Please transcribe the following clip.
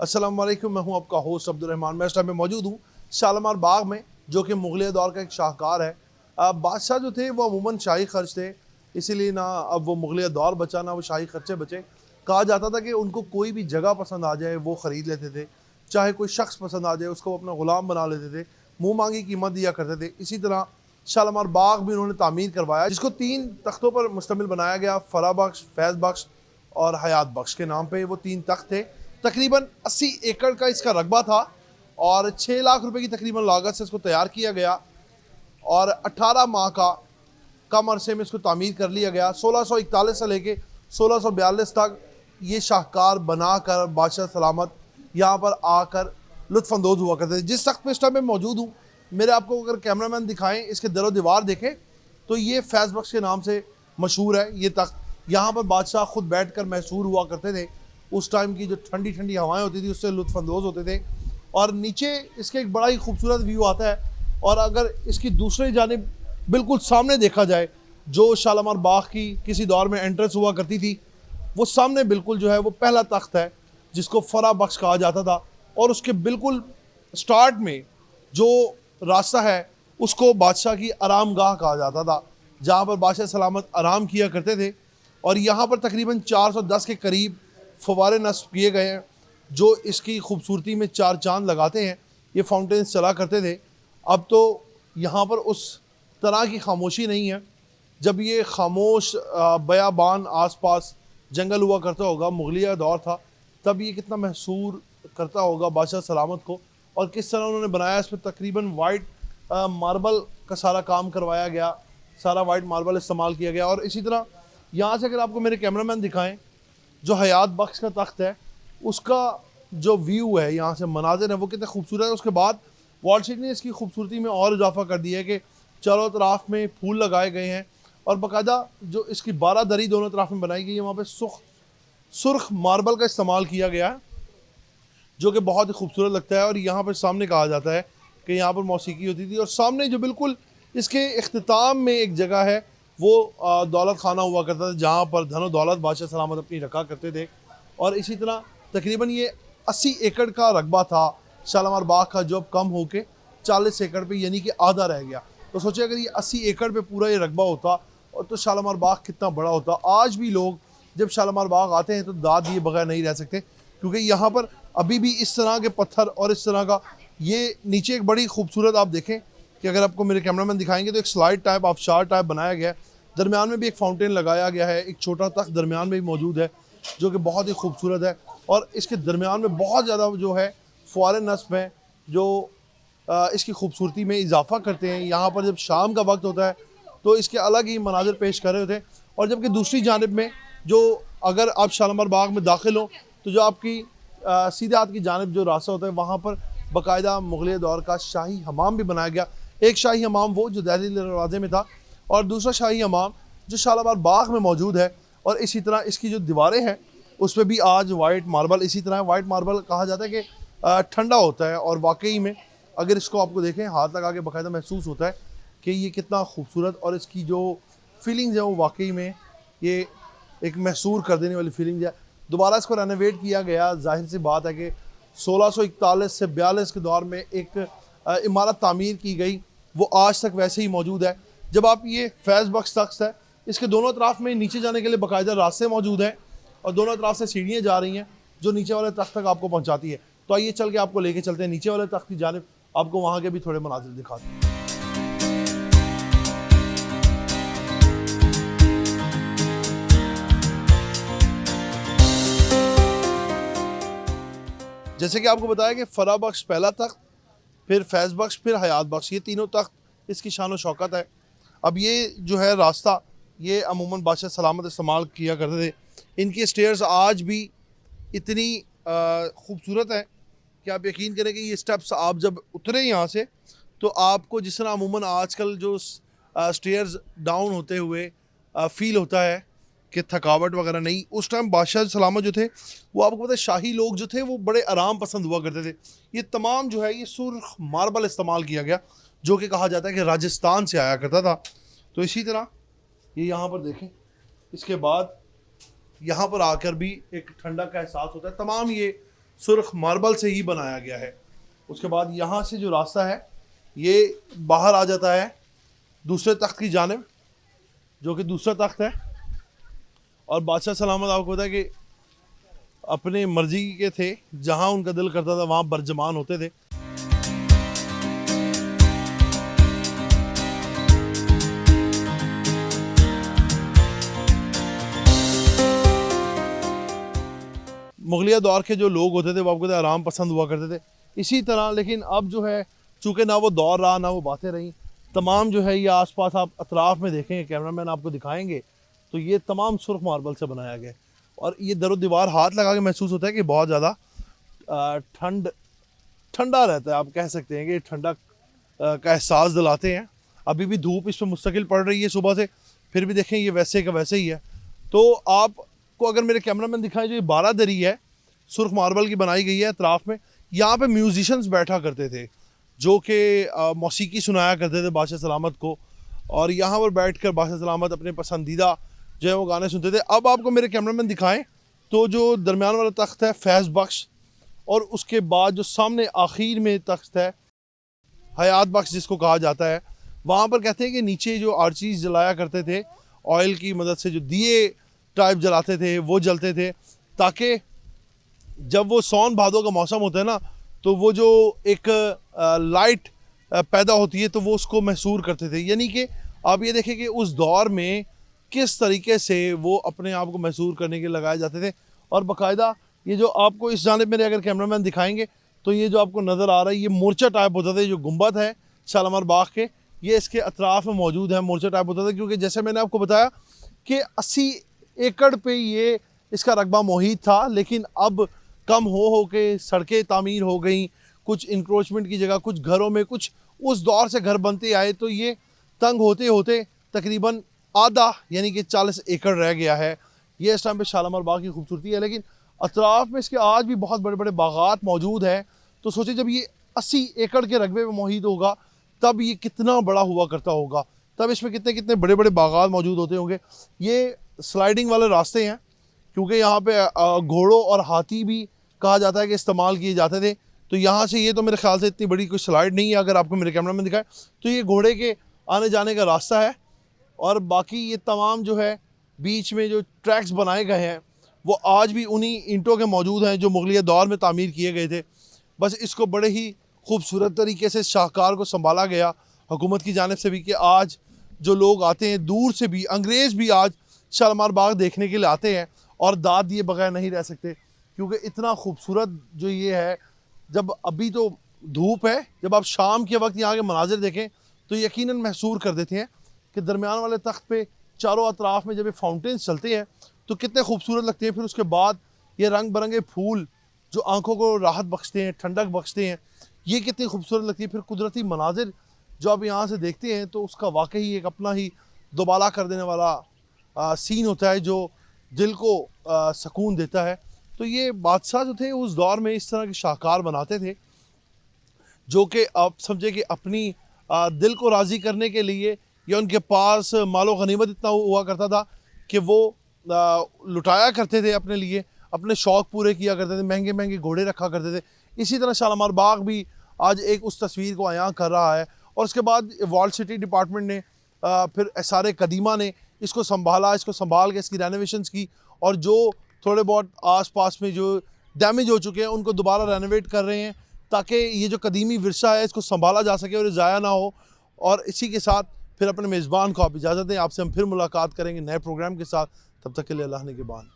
अस्सलाम वालेकुम, मैं हूं आपका होस्ट अब्दुल रहमान। मैं इस टाइम में मौजूद हूं शालीमार बाग में, जो कि मुगलिया दौर का एक शाहकार है। बादशाह जो थे वो अमूमन शाही खर्च थे, इसीलिए ना अब वो मुगलिया दौर बचा ना वो शाही खर्चे बचे। कहा जाता था कि उनको कोई भी जगह पसंद आ जाए वो ख़रीद लेते थे, चाहे कोई शख्स पसंद आ जाए उसको अपना ग़ुलाम बना लेते थे, मुँह मांगी कीमत दिया करते थे। इसी तरह शालीमार बाग भी उन्होंने तामीर करवाया, जिसको 3 तख्तों पर मुश्तमिल बनाया गया। फ़रा बख्श, फैज़ बख्श और हयात बख्श के नाम पे वो 3 तख्त थे। तकरीबन 80 एकड़ का इसका रकबा था और 6 लाख रुपए की तकरीबन लागत से इसको तैयार किया गया और 18 माह का कम अरसे में इसको तामीर कर लिया गया। 1641 से लेके 1642 तक ये शाहकार बनाकर बादशाह सलामत यहाँ पर आकर लुत्फ़अंदोज़ हुआ करते थे। जिस तख्त पे इस टाइम में मौजूद हूँ, मेरे आपको अगर कैमरामैन दिखाएं, इसके दरो दीवार देखें तो ये फैज़ बख्श के नाम से मशहूर है। ये तख्त यहाँ पर बादशाह ख़ुद बैठ कर मैसूर हुआ करते थे। उस टाइम की जो ठंडी ठंडी हवाएं होती थी उससे लुत्फ़अंदोज़ होते थे। और नीचे इसके एक बड़ा ही खूबसूरत व्यू आता है। और अगर इसकी दूसरी जानिब बिल्कुल सामने देखा जाए, जो शालीमार बाग की किसी दौर में एंट्रेंस हुआ करती थी, वो सामने बिल्कुल जो है वो पहला तख्त है जिसको फ़रा बख्श कहा जाता था। और उसके बिल्कुल स्टार्ट में जो रास्ता है उसको बादशाह की आराम गाह कहा जाता था, जहाँ पर बादशाह सलामत आराम किया करते थे। और यहाँ पर तकरीबन 410 के करीब फव्वारे नस्ब किए गए हैं, जो इसकी खूबसूरती में 4 चांद लगाते हैं। ये फाउंटेन्स चला करते थे। अब तो यहाँ पर उस तरह की खामोशी नहीं है। जब ये खामोश बयाबान आसपास जंगल हुआ करता होगा, मुगलिया दौर था, तब ये कितना महसूर करता होगा बादशाह सलामत को। और किस तरह उन्होंने बनाया, इस पर तकरीबन वाइट मार्बल का सारा काम करवाया गया, सारा वाइट मार्बल इस्तेमाल किया गया। और इसी तरह यहाँ से अगर आपको मेरे कैमरामैन दिखाएं, जो हयात बख्श का तख्त है उसका जो व्यू है, यहाँ से मनाजिर है, वो कितने खूबसूरत है। उसके बाद वॉल शीट ने इसकी खूबसूरती में और इजाफा कर दिया है कि चारों तरफ में फूल लगाए गए हैं और बाकायदा जो इसकी 12 दरी दोनों तरफ में बनाई गई है, वहाँ पे सुर्ख मार्बल का इस्तेमाल किया गया है, जो कि बहुत ही खूबसूरत लगता है। और यहाँ पर सामने कहा जाता है कि यहाँ पर मौसीकी होती थी। और सामने जो बिल्कुल इसके इख्तिताम में एक जगह है, वो दौलत खाना हुआ करता था, जहाँ पर धनो दौलत बादशाह सलामत अपनी रखा करते थे। और इसी तरह तकरीबन ये 80 एकड़ का रकबा था शालीमार बाग का, जो अब कम होके 40 एकड़ पे यानी कि आधा रह गया। तो सोचिए अगर ये 80 एकड़ पे पूरा ये रकबा होता और तो शालीमार बाग कितना बड़ा होता। आज भी लोग जब शालीमार बाग आते हैं तो दाद दिए बगैर नहीं रह सकते, क्योंकि यहाँ पर अभी भी इस तरह के पत्थर और इस तरह का ये नीचे एक बड़ी खूबसूरत, आप देखें कि अगर आपको मेरे कैमरामैन दिखाएंगे तो एक स्लाइड टाइप आबशार टाइप बनाया गया है। दरमियान में भी एक फाउंटेन लगाया गया है, एक छोटा तख्त दरमियान में भी मौजूद है जो कि बहुत ही खूबसूरत है। और इसके दरमियान में बहुत ज़्यादा जो है फुआरे नस्ब हैं, जो इसकी खूबसूरती में इजाफा करते हैं। यहाँ पर जब शाम का वक्त होता है तो इसके अलग ही मनाजिर पेश कर रहे होते हैं। और जबकि दूसरी जानिब में जो अगर आप शालीमार बाग में दाखिल हो तो जो आपकी सीधे हाथ की जानिब जो रास्ता होता है, वहाँ पर बाकायदा मुगलिया दौर का शाही हमाम भी बनाया गया। एक शाही हमाम वो जो दहलील दरवाज़े में था और दूसरा शाही हमाम जो शालीमार बाग में मौजूद है। और इसी तरह इसकी जो दीवारें हैं उस पर भी आज वाइट मार्बल, इसी तरह वाइट मार्बल कहा जाता है कि ठंडा होता है। और वाकई में अगर इसको आपको देखें, हाथ लगा के बाकायदा महसूस होता है कि ये कितना खूबसूरत, और इसकी जो फीलिंग्स है वो वाकई में ये एक महसूर कर देने वाली फीलिंग है। दोबारा इसको रेनोवेट किया गया। जाहिर सी बात है कि 1641 से 42 के दौर में एक इमारत तामीर की गई, वो आज तक वैसे ही मौजूद है। जब आप ये फैज़ बख्श तख्त है, इसके दोनों तरफ में नीचे जाने के लिए बाकायदा रास्ते मौजूद हैं और दोनों तरफ से सीढ़ियाँ जा रही हैं जो नीचे वाले तख्त तक आपको पहुँचाती है। तो आइए चल के आपको लेके चलते हैं नीचे वाले तख्त की जानिब, आपको वहाँ के भी थोड़े मनाजिर दिखाते हैं। जैसे कि आपको बताया कि फ़रा बख्श पहला तख्त, फिर फैज़ बख्श, फिर हयात बख्श, ये तीनों तख्त इसकी शान व शौकत है। अब ये जो है रास्ता, ये अमूमन बादशाह सलामत इस्तेमाल किया करते थे। इनकी स्टेयर्स आज भी इतनी खूबसूरत है कि आप यकीन करें कि ये स्टेप्स आप जब उतरे यहाँ से तो आपको जिस तरह अमूमन आजकल जो स्टेयर्स डाउन होते हुए फील होता है कि थकावट वगैरह नहीं, उस टाइम बादशाह सलामत जो थे वो आपको पता है शाही लोग जो थे वो बड़े आराम पसंद हुआ करते थे। ये तमाम जो है ये सुर्ख मार्बल इस्तेमाल किया गया, जो कि कहा जाता है कि राजस्थान से आया करता था। तो इसी तरह ये यहाँ पर देखें, इसके बाद यहाँ पर आकर भी एक ठंडा का एहसास होता है। तमाम ये सुर्ख मार्बल से ही बनाया गया है। उसके बाद यहाँ से जो रास्ता है ये बाहर आ जाता है दूसरे तख्त की जानिब, जो कि दूसरा तख्त है। और बादशाह सलामत आपको पता है कि अपने मर्जी के थे, जहाँ उनका दिल करता था वहाँ बरजमान होते थे। मुगलिया दौर के जो लोग होते थे वो आपको आराम पसंद हुआ करते थे। इसी तरह लेकिन अब जो है चूँकि ना वो दौर रहा ना वो बातें रहीं, तमाम जो है ये आसपास आप अतराफ़ में देखेंगे, कैमरामैन आपको दिखाएंगे, तो ये तमाम सुर्ख मार्बल से बनाया गया। और ये दरो दीवार हाथ लगा के महसूस होता है कि बहुत ज़्यादा ठंडा रहता है। आप कह सकते हैं कि ठंडक का एहसास दिलाते हैं। अभी भी धूप इस पर मुस्तकिल पड़ रही है सुबह से, फिर भी देखें ये वैसे का वैसे ही है। तो आपको अगर मेरे कैमरामैन दिखाएं, जो ये 12 दरी है सुर्ख मार्बल की बनाई गई है अतराफ़ में। यहाँ पे म्यूजिशंस बैठा करते थे जो कि मौसीकी सुनाया करते थे बादशाह सलामत को, और यहाँ पर बैठ कर बादशाह सलामत अपने पसंदीदा जो है वो गाने सुनते थे। अब आपको मेरे कैमरामैन दिखाएं तो जो दरमियान वाला तख्त है फैज़ बख्श, और उसके बाद जो सामने आखिर में तख्त है हयात बख्श जिसको कहा जाता है, वहाँ पर कहते हैं कि नीचे जो आर्चीज़ जलाया करते थे ऑयल की मदद से, जो दिए टाइप जलाते थे वो जलते थे, ताकि जब वो सौन भादों का मौसम होता है ना, तो वो जो एक लाइट पैदा होती है तो वो उसको महसूर करते थे। यानी कि आप ये देखें कि उस दौर में किस तरीके से वो अपने आप को महसूर करने के लगाए जाते थे। और बाकायदा ये जो आपको इस जानिब मेरे अगर कैमरामैन दिखाएंगे तो ये जो आपको नज़र आ रहा है ये मोर्चा टाइप होता था। जो गुंबद है शालीमार बाग के, ये इसके अतराफ़ में मौजूद है, मोर्चा टाइप होता था। क्योंकि जैसे मैंने आपको बताया कि 80 एकड़ पे ये इसका रकबा मुहित था, लेकिन अब कम हो के सड़कें तामीर हो गई, कुछ इंक्रोचमेंट की जगह कुछ घरों में कुछ उस दौर से घर बनते आए, तो ये तंग होते होते तकरीबन आधा यानी कि 40 एकड़ रह गया है। ये इस टाइम पे शालीमार बाग की खूबसूरती है। लेकिन अतराफ़ में इसके आज भी बहुत बड़े बड़े बागात मौजूद हैं। तो सोचिए जब ये 80 एकड़ के रकबे में मुहित होगा तब ये कितना बड़ा हुआ करता होगा, तब इसमें कितने कितने बड़े बड़े बागात मौजूद होते होंगे। ये स्लाइडिंग वाले रास्ते हैं, क्योंकि यहाँ पे घोड़ों और हाथी भी कहा जाता है कि इस्तेमाल किए जाते थे। तो यहाँ से ये तो मेरे ख्याल से इतनी बड़ी कोई स्लाइड नहीं है, अगर आपको मेरे कैमरा में दिखाए तो ये घोड़े के आने जाने का रास्ता है। और बाकी ये तमाम जो है बीच में जो ट्रैक्स बनाए गए हैं वो आज भी उन्हीं ईंटों के मौजूद हैं जो मुगलिया दौर में तामीर किए गए थे। बस इसको बड़े ही खूबसूरत तरीके से शाहकार को संभाला गया हुकूमत की जानिब से भी, कि आज जो लोग आते हैं दूर से भी, अंग्रेज़ भी आज शालीमार बाग देखने के लिए आते हैं और दाद दिए बगैर नहीं रह सकते, क्योंकि इतना खूबसूरत जो ये है। जब अभी तो धूप है, जब आप शाम के वक्त यहाँ के मनाजिर देखें तो यकीनन महसूर कर देते हैं कि दरमियान वाले तख्त पे चारों अतराफ़ में जब ये फाउंटेन्स चलते हैं तो कितने खूबसूरत लगते हैं। फिर उसके बाद ये रंग बिरंगे फूल जो आंखों को राहत बख्शते हैं, ठंडक बख्शते हैं, ये कितनी खूबसूरत लगती है। फिर कुदरती मनाजिर जो आप यहाँ से देखते हैं तो उसका वाकई एक अपना ही दोबाला कर देने वाला सीन होता है जो दिल को सुकून देता है। तो ये बादशाह जो थे उस दौर में इस तरह के शाहकार बनाते थे, जो कि आप समझे कि अपनी दिल को राज़ी करने के लिए, या उनके पास मालो गनीमत इतना हुआ करता था कि वो लुटाया करते थे अपने लिए, अपने शौक़ पूरे किया करते थे, महंगे महंगे घोड़े रखा करते थे। इसी तरह शालीमार बाग भी आज एक उस तस्वीर को अयां कर रहा है। और उसके बाद वर्ल्ड सिटी डिपार्टमेंट ने फिर एसारे कदीमा ने इसको संभाला, इसको संभाल के इसकी रेनोवेशंस की, और जो थोड़े बहुत आसपास में जो डैमेज हो चुके हैं उनको दोबारा रेनोवेट कर रहे हैं, ताकि ये जो कदीमी विरसा है इसको संभाला जा सके और ये ज़ाया ना हो। और इसी के साथ फिर अपने मेज़बान को आप इजाज़त दें, आपसे हम फिर मुलाकात करेंगे नए प्रोग्राम के साथ। तब तक के लिए अल्लाह ने के बाद।